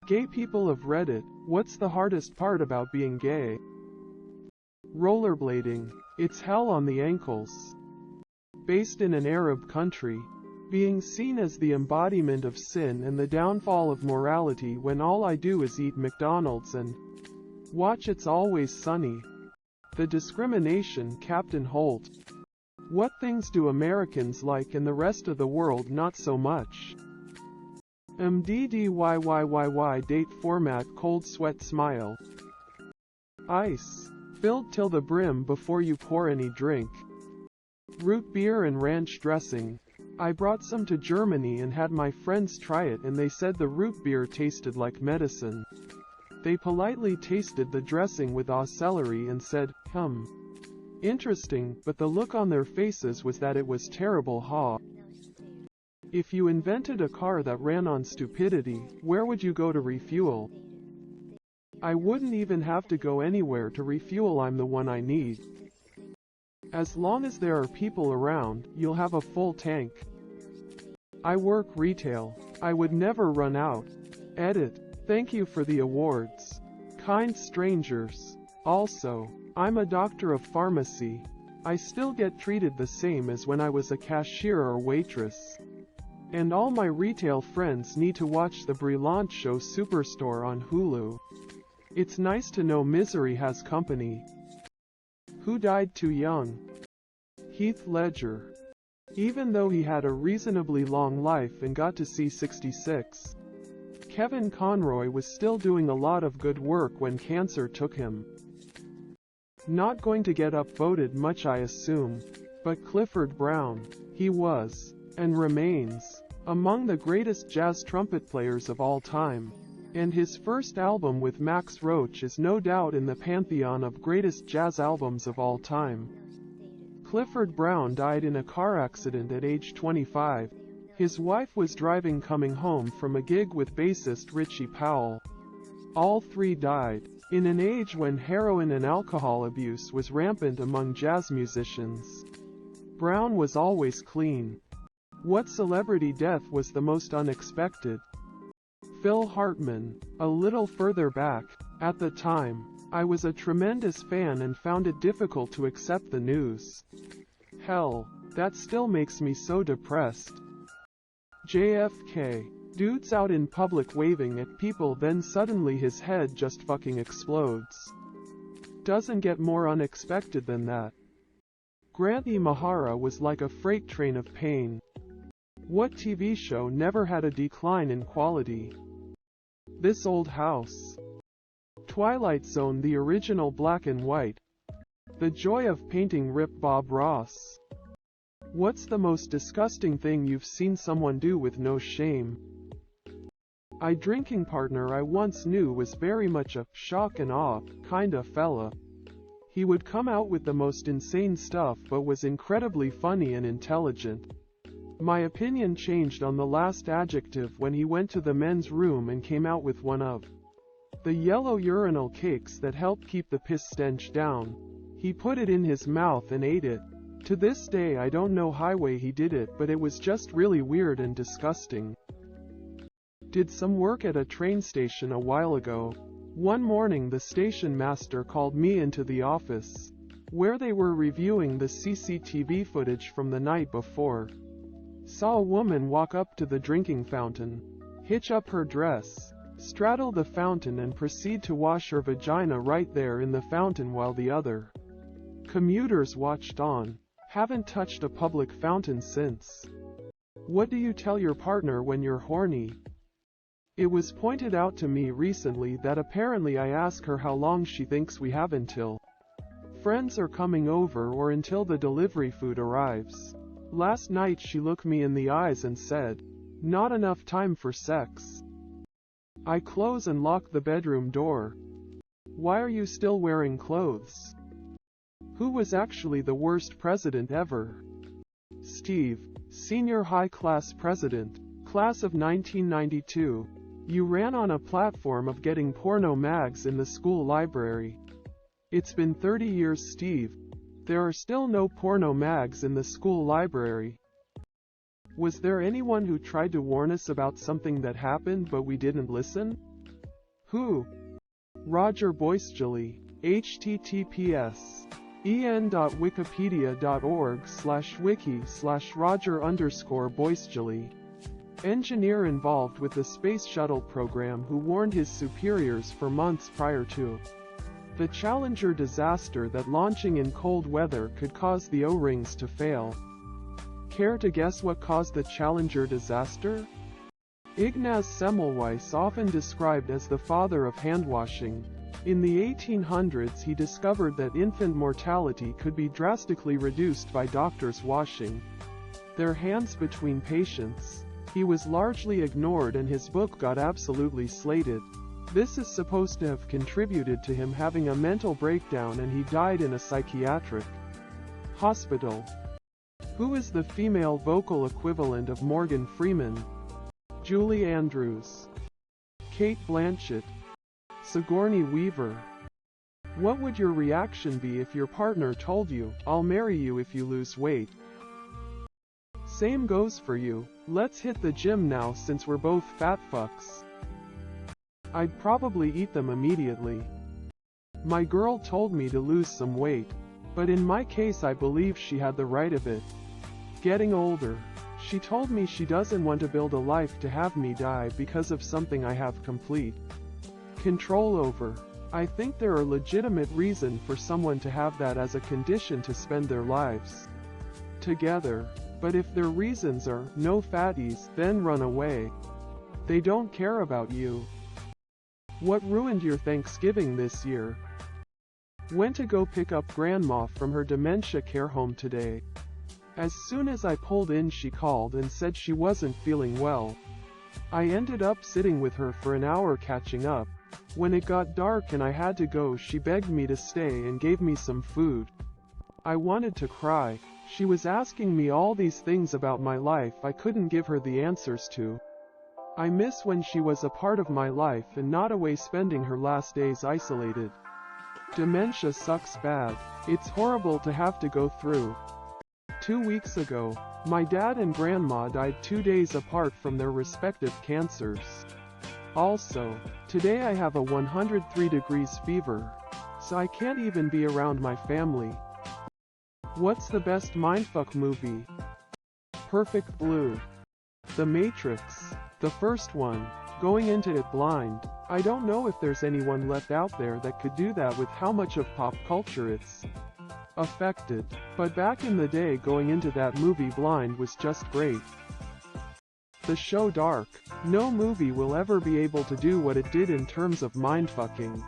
Gay people of Reddit, what's the hardest part about being gay? Rollerblading. It's hell on the ankles. Based in an Arab country, being seen as the embodiment of sin and the downfall of morality when all I do is eat McDonald's and watch It's Always Sunny. The discrimination, Captain Holt. What things do Americans like and the rest of the world not so much? MDDYYYY date format cold sweat smile. Ice. Filled till the brim before you pour any drink. Root beer and ranch dressing. I brought some to Germany and had my friends try it and they said the root beer tasted like medicine. They politely tasted the dressing with celery and said, interesting, but the look on their faces was that it was terrible ha. If you invented a car that ran on stupidity, where would you go to refuel? I wouldn't even have to go anywhere to refuel, I'm the one I need. As long as there are people around, you'll have a full tank. I work retail. I would never run out. Edit. Thank you for the awards. Kind strangers. Also, I'm a doctor of pharmacy. I still get treated the same as when I was a cashier or waitress. And all my retail friends need to watch the Brilliant show Superstore on Hulu. It's nice to know misery has company. Who died too young? Heath Ledger. Even though he had a reasonably long life and got to see 66, Kevin Conroy was still doing a lot of good work when cancer took him. Not going to get upvoted much I assume, but Clifford Brown, he was, and remains, among the greatest jazz trumpet players of all time. And his first album with Max Roach is no doubt in the pantheon of greatest jazz albums of all time. Clifford Brown died in a car accident at age 25. His wife was driving coming home from a gig with bassist Richie Powell. All three died, in an age when heroin and alcohol abuse was rampant among jazz musicians. Brown was always clean. What celebrity death was the most unexpected? Phil Hartman. A little further back, at the time, I was a tremendous fan and found it difficult to accept the news. Hell, that still makes me so depressed. JFK. Dude's out in public waving at people, then suddenly his head just fucking explodes. Doesn't get more unexpected than that. Grant Imahara was like a freight train of pain. What TV show never had a decline in quality? This Old House. Twilight Zone, the original black and white. The joy of painting Rip Bob Ross. What's the most disgusting thing you've seen someone do with no shame? A drinking partner I once knew was very much a shock and awe kinda fella. He would come out with the most insane stuff but was incredibly funny and intelligent. My opinion changed on the last adjective when he went to the men's room and came out with one of the yellow urinal cakes that help keep the piss stench down. He put it in his mouth and ate it. To this day I don't know how he did it, but it was just really weird and disgusting. Did some work at a train station a while ago. One morning the station master called me into the office, where they were reviewing the CCTV footage from the night before. Saw a woman walk up to the drinking fountain, hitch up her dress, straddle the fountain and proceed to wash her vagina right there in the fountain while the other commuters watched on. Haven't touched a public fountain since. What do you tell your partner when you're horny? It was pointed out to me recently that apparently I ask her how long she thinks we have until friends are coming over or until the delivery food arrives. Last night she looked me in the eyes and said, "Not enough time for sex." I close and lock the bedroom door. Why are you still wearing clothes? Who was actually the worst president ever? Steve, senior high-class president, class of 1992. You ran on a platform of getting porno mags in the school library. It's been 30 years, Steve. There are still no porno mags in the school library. Was there anyone who tried to warn us about something that happened but we didn't listen? Who? Roger Boisjoli. https en.wikipedia.org/wiki/Roger_Boisjoli. Engineer involved with the Space Shuttle program who warned his superiors for months prior to the Challenger disaster that launching in cold weather could cause the O-rings to fail. Care to guess what caused the Challenger disaster? Ignaz Semmelweis, often described as the father of handwashing. In the 1800s he discovered that infant mortality could be drastically reduced by doctors washing their hands between patients. He was largely ignored and his book got absolutely slated. This is supposed to have contributed to him having a mental breakdown and he died in a psychiatric hospital. Who is the female vocal equivalent of Morgan Freeman? Julie Andrews. Cate Blanchett. Sigourney Weaver. What would your reaction be if your partner told you, "I'll marry you if you lose weight"? Same goes for you. Let's hit the gym now since we're both fat fucks. I'd probably eat them immediately. My girl told me to lose some weight. But in my case I believe she had the right of it. Getting older. She told me she doesn't want to build a life to have me die because of something I have complete control over. I think there are legitimate reasons for someone to have that as a condition to spend their lives together. But if their reasons are, "no fatties," then run away. They don't care about you. What ruined your Thanksgiving this year? Went to go pick up Grandma from her dementia care home today. As soon as I pulled in she called and said she wasn't feeling well. I ended up sitting with her for an hour catching up. When it got dark and I had to go, she begged me to stay and gave me some food. I wanted to cry. She was asking me all these things about my life I couldn't give her the answers to. I miss when she was a part of my life and not away spending her last days isolated. Dementia sucks bad. It's horrible to have to go through. 2 weeks ago, my dad and grandma died 2 days apart from their respective cancers. Also, today I have a 103 degrees fever, so I can't even be around my family. What's the best mindfuck movie? Perfect Blue. The Matrix. The first one. Going into it blind. I don't know if there's anyone left out there that could do that with how much of pop culture it's affected. But back in the day, going into that movie blind was just great. The show Dark. No movie will ever be able to do what it did in terms of mindfucking.